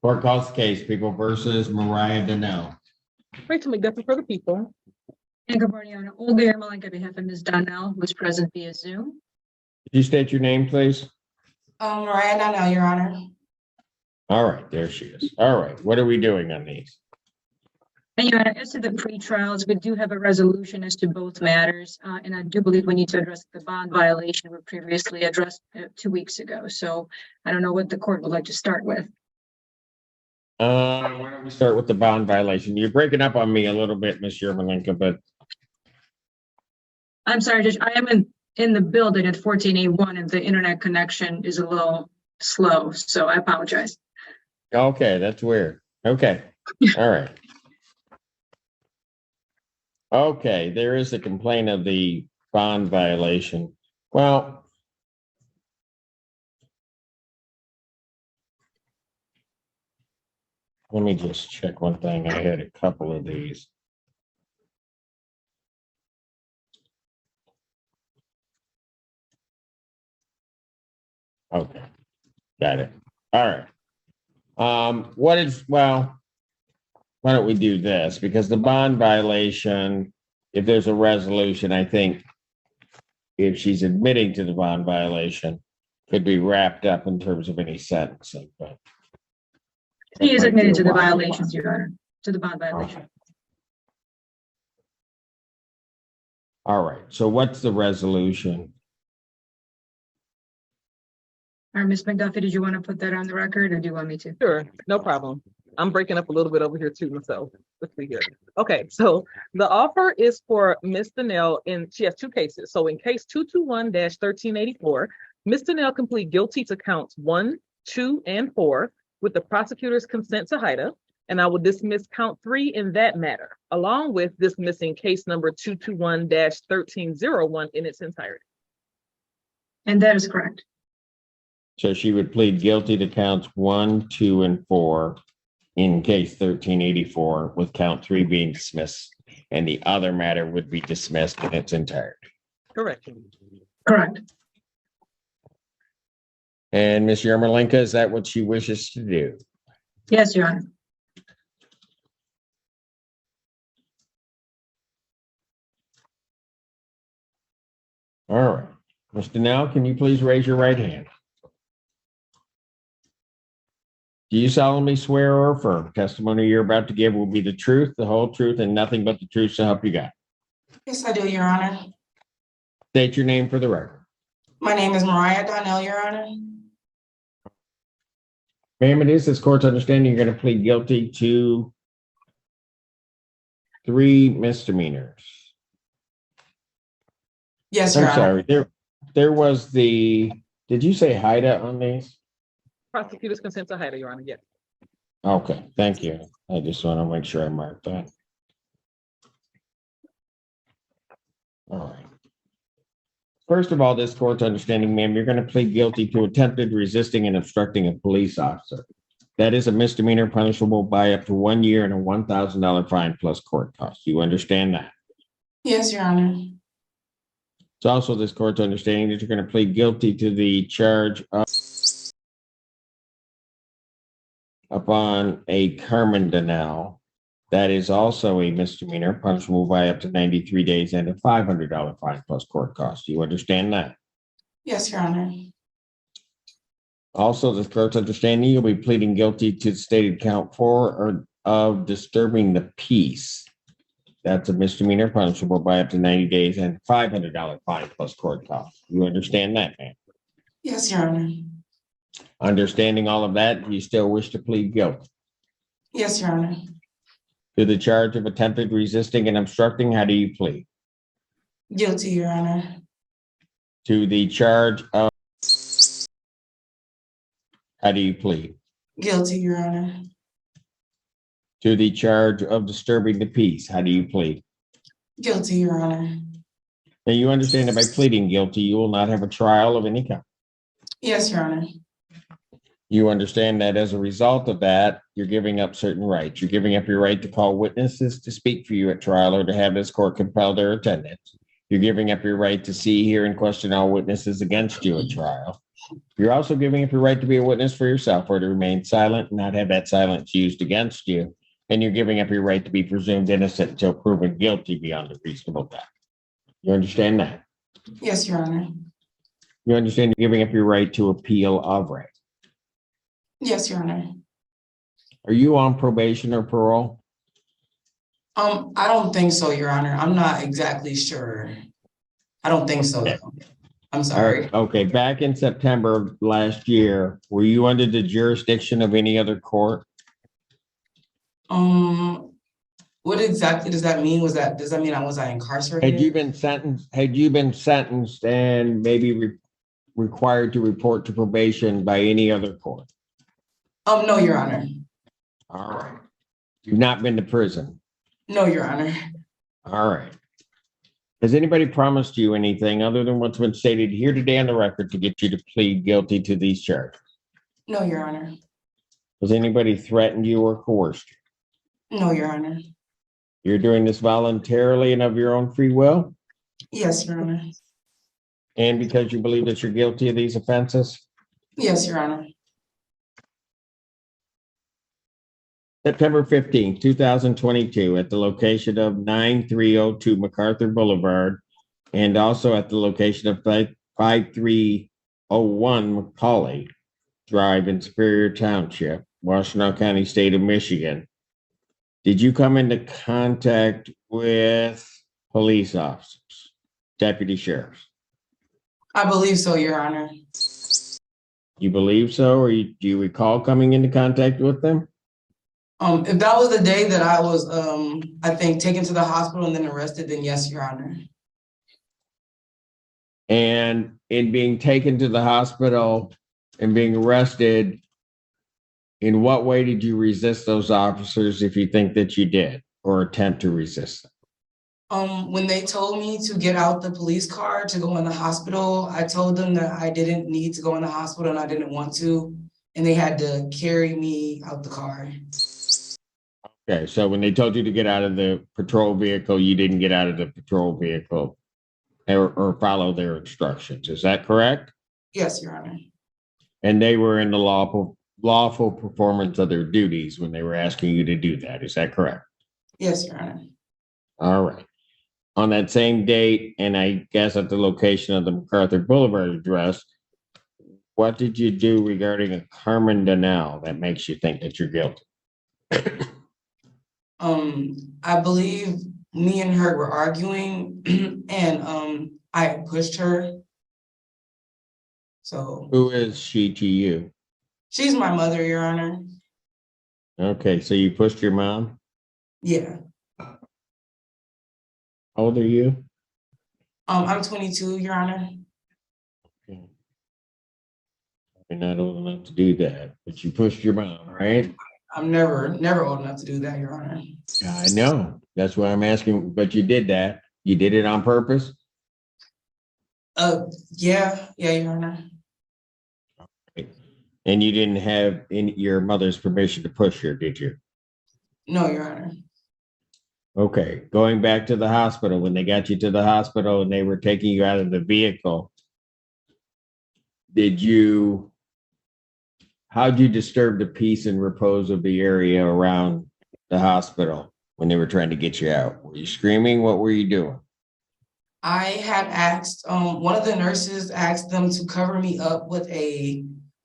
Court calls the case, People versus Mariah Donnell. Rachel McDuffie for the people. And good morning, Your Honor. Olga Yermolenko on behalf of Ms. Donnell, who is present via Zoom. Could you state your name, please? Mariah Donnell, Your Honor. All right, there she is. All right, what are we doing on these? And Your Honor, as to the pre-trials, we do have a resolution as to both matters. And I do believe we need to address the bond violation we previously addressed 2 weeks ago. So I don't know what the court would like to start with. Why don't we start with the bond violation? You're breaking up on me a little bit, Ms. Yermolenko, but I'm sorry, Judge, I am in the building at 14A1 and the internet connection is a little slow, so I apologize. okay, that's weird. Okay, all right. Okay, there is a complaint of the bond violation. Well, let me just check one thing. I had a couple of these. Okay, got it. All right. Why don't we do this? Because the bond violation, if there's a resolution, I think if she's admitting to the bond violation, could be wrapped up in terms of any sentencing, but. He is that might be admitted a to the while. violations, Your Honor, to the bond violation. All right, so what's the resolution? All right, Ms. McDuffie, did you want to put that on the record or do you want me to? Sure, no problem. I'm breaking up a little bit over here too myself. Let's see here. Okay, so the offer is for Ms. Donnell and she has two cases. So in case 221-1384, Ms. Donnell can plead guilty to counts 1, 2, and 4 with the prosecutor's consent to HIDA, and I will dismiss count 3 in that matter, along with dismissing case number 221-1301 in its entirety. And that is correct. So she would plead guilty to counts 1, 2, and 4 in case 1384, with count 3 being dismissed, and the other matter would be dismissed in its entirety. Correct. Correct. And Ms. Yermolenko, is that what she wishes to do? Yes, Your Honor. All right. Ms. Donnell, can you please raise your right hand? Do you solemnly swear or affirm testimony you're about to give will be the truth, the whole truth, and nothing but the truth, so help you God? Yes, I do, Your Honor. State your name for the record. My name is Mariah Donnell, Your Honor. Ma'am, it is this court's understanding you're going to plead guilty to 3 misdemeanors. Yes, I'm Your Honor. sorry. There was the, did you say HIDA on these? Prosecutor's consent to HIDA, Your Honor, yes. Okay, thank you. I just want to make sure I marked that. All right. First of all, this court's understanding, ma'am, you're going to plead guilty to attempted resisting and obstructing a police officer. That is a misdemeanor punishable by up to 1 year and a $1,000 fine plus court costs. You understand that? Yes, Your Honor. It's also this court's understanding that you're going to plead guilty to the charge of upon a Carmen Donnell. That is also a misdemeanor punishable by up to 93 days and a $500 fine plus court costs. You understand that? Yes, Your Honor. Also, this court's understanding you'll be pleading guilty to the stated count 4 of disturbing the peace. That's a misdemeanor punishable by up to 90 days and $500 fine plus court costs. You understand that, ma'am? Yes, Your Honor. Understanding all of that, you still wish to plead guilty Yes, Your Honor. to the charge of attempted resisting and obstructing. How do you plead? Guilty, Your Honor. To the charge of, how do you plead? Guilty, Your Honor. To the charge of disturbing the peace. How do you plead? Guilty, Your Honor. Now you understand that by pleading guilty, you will not have a trial of any kind. Yes, Your Honor. You understand that as a result of that, you're giving up certain rights. You're giving up your right to call witnesses to speak for you at trial or to have this court compel their attendance. You're giving up your right to see, hear, and question all witnesses against you at trial. You're also giving up your right to be a witness for yourself or to remain silent and not have that silence used against you. And you're giving up your right to be presumed innocent until proven guilty beyond a reasonable doubt. You understand that? Yes, Your Honor. You understand you're giving up your right to appeal of right. Yes, Your Honor. Are you on probation or parole? I don't think so, Your Honor. I'm not exactly sure. I don't think so, though. I'm sorry. Okay, back in September of last year, were you under the jurisdiction of any other court? What exactly does that mean? Does that mean was I incarcerated? Had you been sentenced and maybe required to report to probation by any other court? No, Your Honor. All right. You've not been to prison? No, Your Honor. All right. Has anybody promised you anything other than what's been stated here today on the record to get you to plead guilty to these charges? No, Your Honor. Has anybody threatened you or coerced you? No, Your Honor. You're doing this voluntarily and of your own free will? Yes, Your Honor. And because you believe that you're guilty of these offenses? Yes, Your Honor. September 15, 2022, at the location of 9302 MacArthur Boulevard, and also at the location of 5301 Macaulay Drive in Superior Township, Washtenaw County, State of Michigan. Did you come into contact with police officers, deputy sheriffs? I believe so, Your Honor. You believe so, or do you recall coming into contact with them? If that was the day that I was, I think, taken to the hospital and then arrested, then yes, Your Honor. And in being taken to the hospital and being arrested, in what way did you resist those officers if you think that you did, or attempt to resist them? When they told me to get out the police car to go in the hospital, I told them that I didn't need to go in the hospital and I didn't want to, and they had to carry me out the car. Okay, so when they told you to get out of the patrol vehicle, you didn't get out of the patrol vehicle or follow their instructions. Is that correct? Yes, Your Honor. And they were in the lawful performance of their duties when they were asking you to do that. Is that correct? Yes, Your Honor. All right. On that same date, and I guess at the location of the MacArthur Boulevard address, what did you do regarding a Carmen Donnell that makes you think that you're guilty? I believe me and her were arguing and I pushed her. So Who is she to you? she's my mother, Your Honor. Okay, so you pushed your mom? Yeah. How old are you? I'm 22, Your Honor. Okay. You're not old enough to do that, but you pushed your mom, right? I'm never old enough to do that, Your Honor. I know. That's why I'm asking, but you did that. You did it on purpose? Yeah, Your Honor. And you didn't have your mother's permission to push her, did you? No, Your Honor. Okay, going back to the hospital, when they got you to the hospital and they were taking you out of the vehicle, how'd you disturb the peace and repose of the area around the hospital when they were trying to get you out? Were you screaming? What were you doing? I had asked, one of the nurses asked them to cover me up with a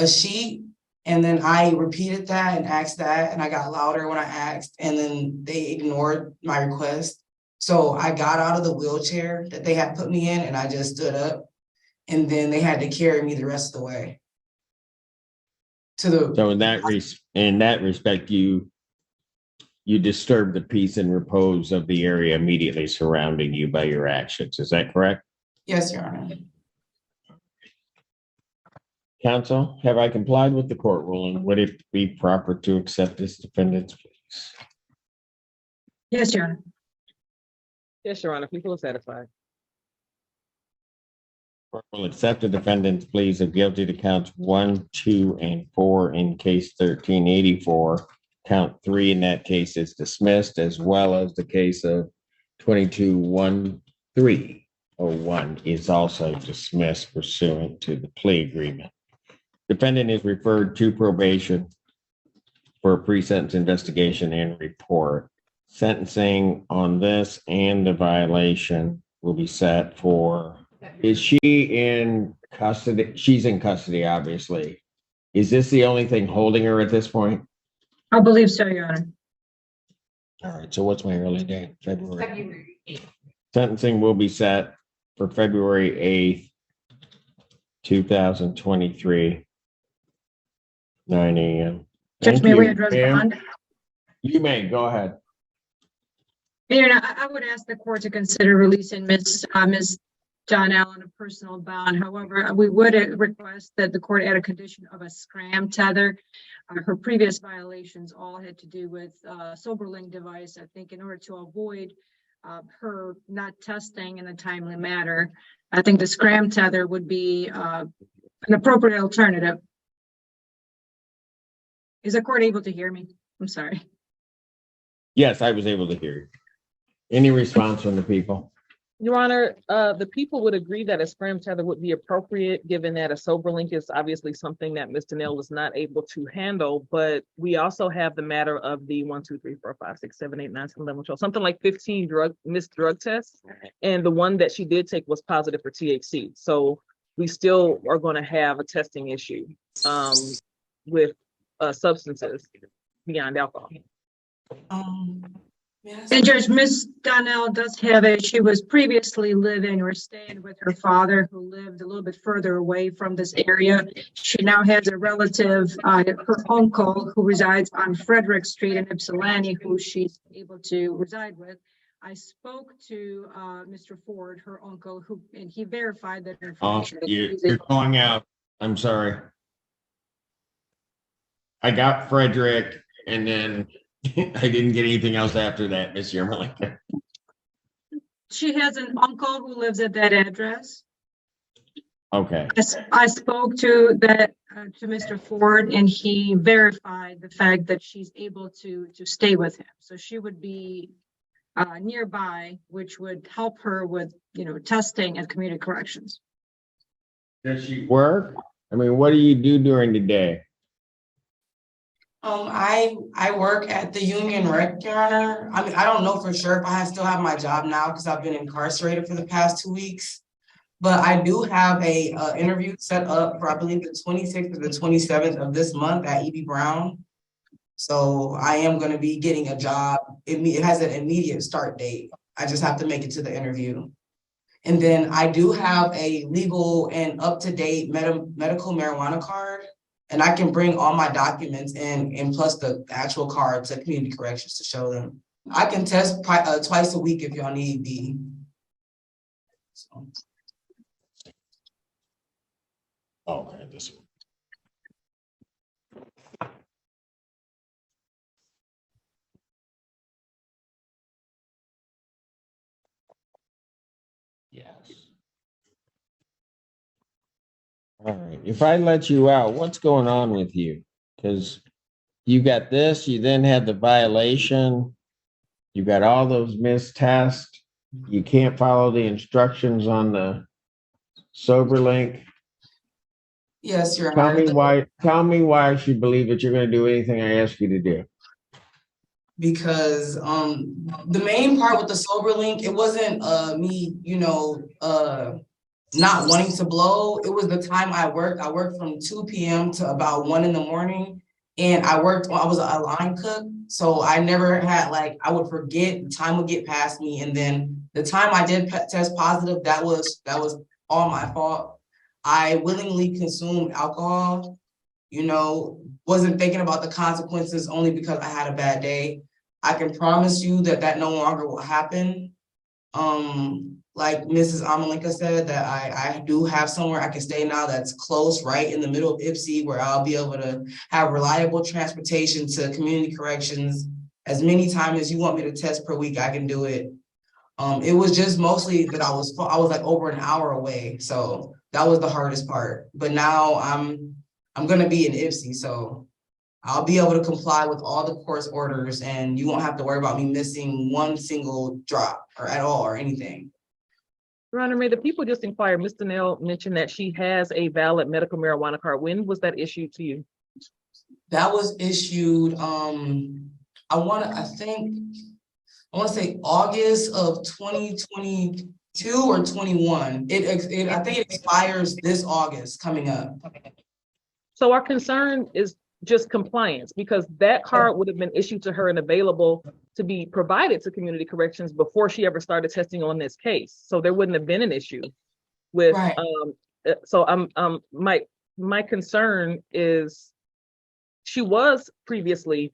sheet. And then I repeated that and asked that, and I got louder when I asked, and then they ignored my request. So I got out of the wheelchair that they had put me in, and I just stood up, and then they had to carry me the rest of the way. So in that respect, you disturbed the peace and repose of the area immediately surrounding you by your actions. Is that correct? Yes, Your Honor. Counsel, have I complied with the court ruling? Would it be proper to accept this defendant's pleas? Yes, Your Honor. Yes, Your Honor, people are satisfied. Court will accept the defendant's pleas of guilty to counts 1, 2, and 4 in case 1384. Count 3 in that case is dismissed, as well as the case of 22-1301 is also dismissed pursuant to the plea agreement. Defendant is referred to probation for a pre-sentence investigation and report. Sentencing on this and the violation will be set for, is she in custody? She's in custody, obviously. Is this the only thing holding her at this point? I believe so, Your Honor. All right, so what's my early date? February 8th. Sentencing will be set for February 8th, 2023, 9 a.m. Judge, Thank may we you, address the ma'am. bond? You may, go ahead. Mayor, I would ask the court to consider releasing Ms. Donnell on a personal bond. However, we would request that the court add a condition of a scram tether. Her previous violations all had to do with SoberLink device. I think in order to avoid her not testing in a timely manner, I think the scram tether would be an appropriate alternative. Is the court able to hear me? I'm sorry. Yes, I was able to hear you. Any response from the people? Your Honor, the people would agree that a scram tether would be appropriate, given that a SoberLink is obviously something that Mr. Nail was not able to handle. But we also have the matter of the 1, 2, 3, 4, 5, 6, 7, 8, 9, 10, 11, 12, something like 15 missed drug tests. And the one that she did take was positive for THC. So we still are going to have a testing issue with substances beyond alcohol. Yes. And Judge, Ms. Donnell does have she was previously living or staying with her father, who lived a little bit further away from this area. She now has a relative, her uncle, who resides on Frederick Street in Ypsilanti, who she's able to reside with. I spoke to Mr. Ford, her uncle, and he verified that information. You're calling out. I'm sorry. I got Frederick, and then I didn't get anything else after that, Miss Yermalik. She has an uncle who lives at that address. Okay. I spoke to Mr. Ford, and he verified the fact that she's able to stay with him. So she would be nearby, which would help her with, testing and community corrections. Does she work? I mean, what do you do during the day? I work at the Union Rec, Your Honor. I mean, I don't know for sure if I still have my job now because I've been incarcerated for the past 2 weeks. But I do have a interview set up for, I believe, the 26th or the 27th of this month at E.B. Brown. So I am going to be getting a job. It has an immediate start date. I just have to make it to the interview. And then I do have a legal and up-to-date medical marijuana card. And I can bring all my documents in, and plus the actual card to community corrections to show them. I can test twice a week if y'all need be. So. Okay, this one. Yes. All right. If I let you out, what's going on with you? Because you got this, you then had the violation, you got all those missed tests, you can't follow the instructions on the SoberLink. Yes, Your Honor. Tell me why I should believe that you're going to do anything I ask you to do. Because the main part with the SoberLink, it wasn't me, not wanting to blow. It was the time I worked. I worked from 2 p.m. to about 1 in the morning. And I was a line cook. So I never had, I would forget, the time would get past me. And then the time I did test positive, that was all my fault. I willingly consumed alcohol, wasn't thinking about the consequences only because I had a bad day. I can promise you that no longer will happen. Like Mrs. Amalinka said, that I do have somewhere I can stay now that's close, right in the middle of Ypsi, where I'll be able to have reliable transportation to community corrections. As many times as you want me to test per week, I can do it. It was just mostly that I was like over an hour away. So that was the hardest part. But now I'm gonna be in Ypsi, so I'll be able to comply with all the court's orders, and you won't have to worry about me missing one single drop or at all or anything. Your Honor, may the people just inquire, Mr. Nell mentioned that she has a valid medical marijuana card. When was that issued to you? That was issued, I want to say August of 2022 or 21. I think it expires this August coming up. So our concern is just compliance, because that card would have been issued to her and available to be provided to community corrections before she ever started testing on this case. So there wouldn't have been an issue with, Right. so my concern is she was previously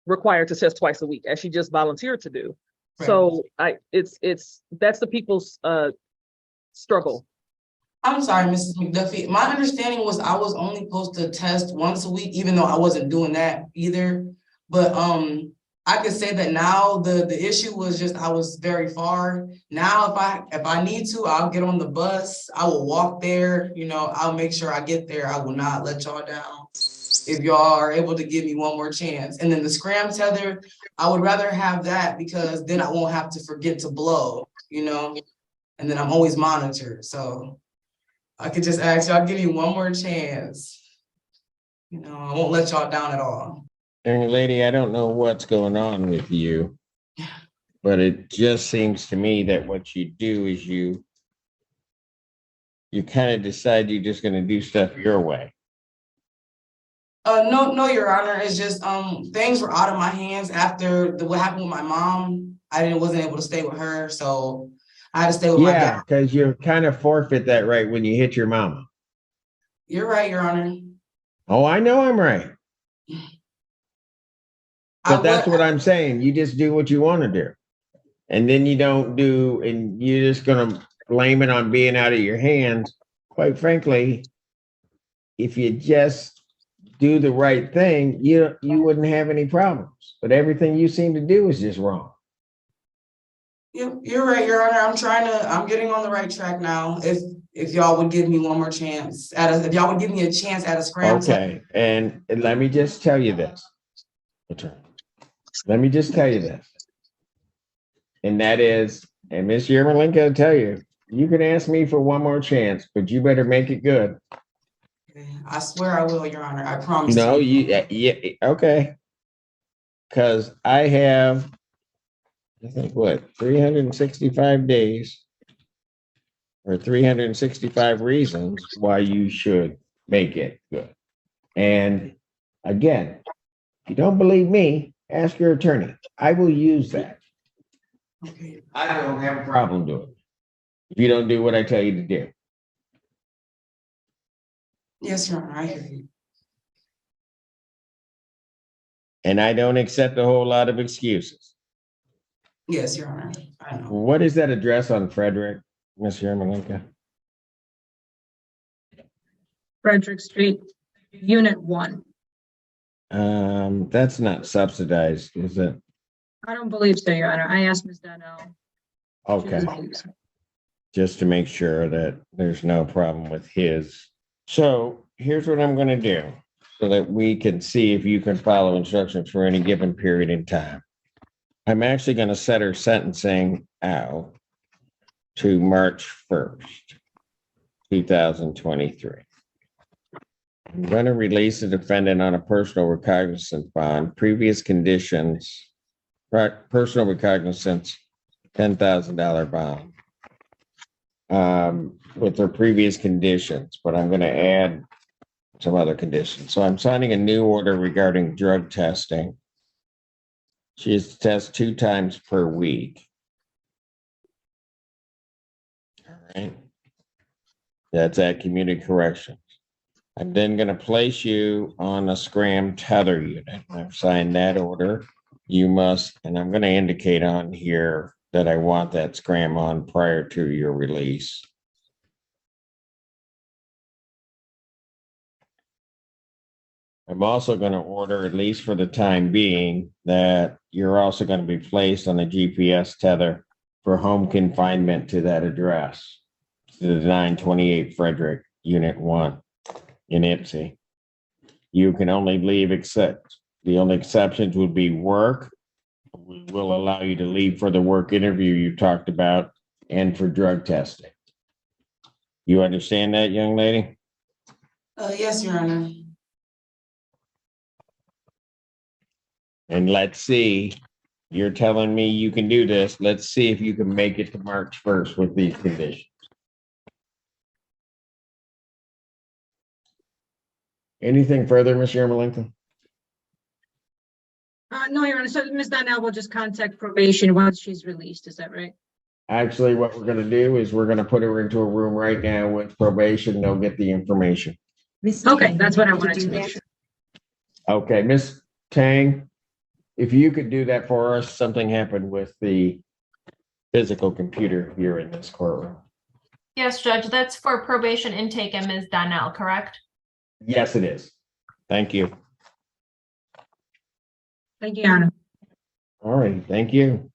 required to test twice a week, as she just volunteered to do. Right. So that's the people's struggle. I'm sorry, Mrs. McDuffie. My understanding was I was only supposed to test once a week, even though I wasn't doing that either. But I could say that now the issue was just I was very far. Now if I need to, I'll get on the bus. I will walk there. You know, I'll make sure I get there. I will not let y'all down. If y'all are able to give me one more chance. And then the scram tether, I would rather have that because then I won't have to forget to blow, you know, and then I'm always monitored. So I could just ask y'all, give me one more chance. You know, I won't let y'all down at all. Young lady, I don't know what's going on with you, but it just seems to me that what you do is you kind of decide you're just going to do stuff your way. No, Your Honor. It's just things were out of my hands after what happened with my mom. I wasn't able to stay with her, so I had to stay with my dad. Yeah, because you kind of forfeit that right when you hit your mama. You're right, Your Honor. Oh, I know I'm right. But that's what I'm saying. You just do what you want to do. And then you don't do, and you're just going to blame it on being out of your hands. Quite frankly, if you just do the right thing, you wouldn't have any problems. But everything you seem to do is just wrong. You're right, Your Honor. I'm getting on the right track now. If y'all would give me one more chance, if y'all would give me a chance at a scram. Okay, and let me just tell you this. Let me just tell you this. And that is, and Miss Yermolenko will tell you, you can ask me for one more chance, but you better make it good. I swear I will, Your Honor. I promise. No, yeah, okay. Because I have, I think, 365 days or 365 reasons why you should make it good. And again, if you don't believe me, ask your attorney. I will use that. Okay. I don't have a problem doing it if you don't do what I tell you to do. Yes, Your Honor. I hear you. And I don't accept a whole lot of excuses. Yes, Your Honor. I know. What is that address on Frederick, Miss Yermolenko? Frederick Street, Unit 1. That's not subsidized, is it? I don't believe so, Your Honor. I asked Ms. Donnell. She Okay, doesn't believe so. just to make sure that there's no problem with his. So here's what I'm going to do so that we can see if you can follow instructions for any given period in time. I'm actually going to set her sentencing out to March 1st, 2023. I'm going to release the defendant on a personal recognizance bond, previous conditions, personal recognizance, $10,000 bond with their previous conditions, but I'm going to add some other conditions. So I'm signing a new order regarding drug testing. She is to test 2 times per week. All right. That's at community corrections. I'm then going to place you on a scram tether unit. I've signed that order. You must, and I'm going to indicate on here that I want that scram on prior to your release. I'm also going to order, at least for the time being, that you're also going to be placed on a GPS tether for home confinement to that address, to the 928 Frederick, Unit 1 in Ipsy. You can only leave except, the only exceptions would be work. We will allow you to leave for the work interview you talked about and for drug testing. You understand that, young lady? Yes, Your Honor. And let's see, you're telling me you can do this. Let's see if you can make it to March 1st with these conditions. Anything further, Ms. Yermolenko? No, Your Honor. So Ms. Donnell will just contact probation once she's released. Is that right? Actually, what we're gonna do is we're gonna put her into a room right now with probation. They'll get the information. Okay, that's what I wanted to make sure. Okay, Ms. Tang, if you could do that for us, something happened with the physical computer here in this courtroom. Yes, Judge, that's for probation intake and Ms. Donnell, correct? Yes, it is. Thank you. Thank you, Your Honor. All right, thank you.